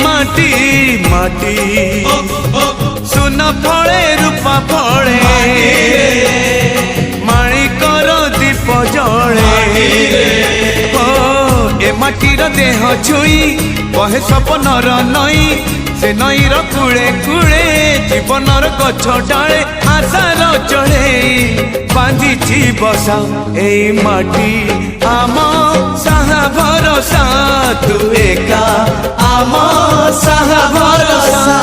माटी माटी सुन फले रूपा फले माणिकर दीप जले ए माटीर देह छुई बहे सपनर नई से नईर कूले कूले जीवनर गछ डाले आशार चढ़े बांधि बसा ए माटी आम साहा भरोसा तू एका आम साहा भरोसा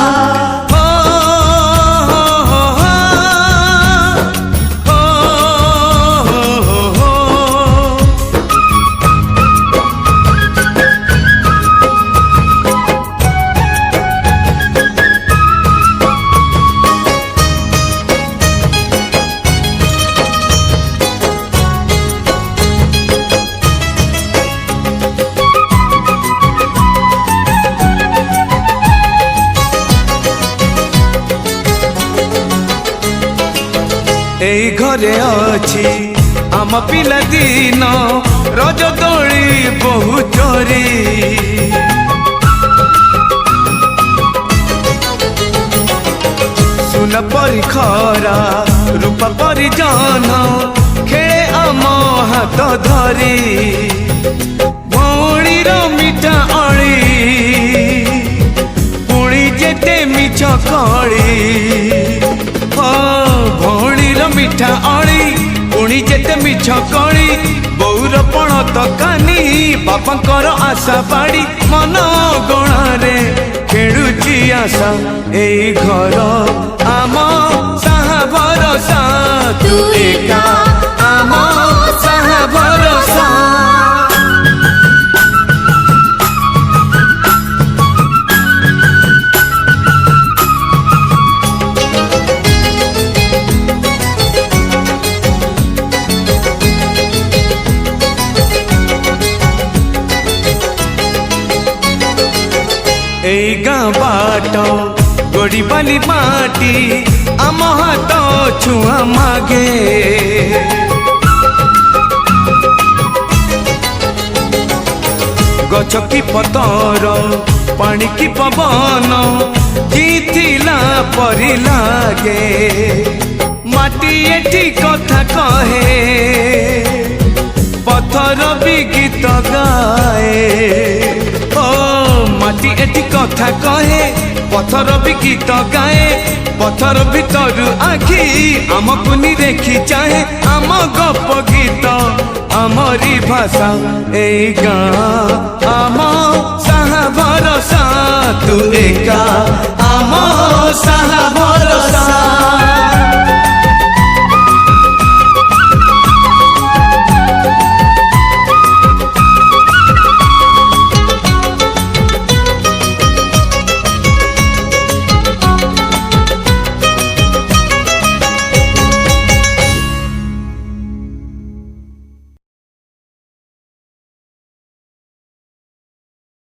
एई घरे अछि आम पिला दिन रज दोली बहु चोरी सुन परी खरा रूपा परी जन खेले आम हाथ धरी भौणीर मिठा अली पुणी जेते मिछ कली भौणीर मिठा अली पुणी जेते मिछ कली बौर पण तकानी बापांकर आशा बाड़ी मन गणारे खेलुची आशा एई घर आम साहा भरोसा तू एका आम साहा भरोसा एई गाँ बाट गोड़ी बाली माटी आम हाथ छुआ मागे गछ की पतर पानी की पवन जीथिला परी लागे माटी एठी कथा कहे पत्थर भी गीत गाए माटी एठी कथा कहे पत्थर भी गीत गाए पत्थर भीतर आखि आमको देखी चाहे आम गप गीत आमरी भाषा एई गाँ आम साहा भरोसा तू एका आम साहा भरोसा।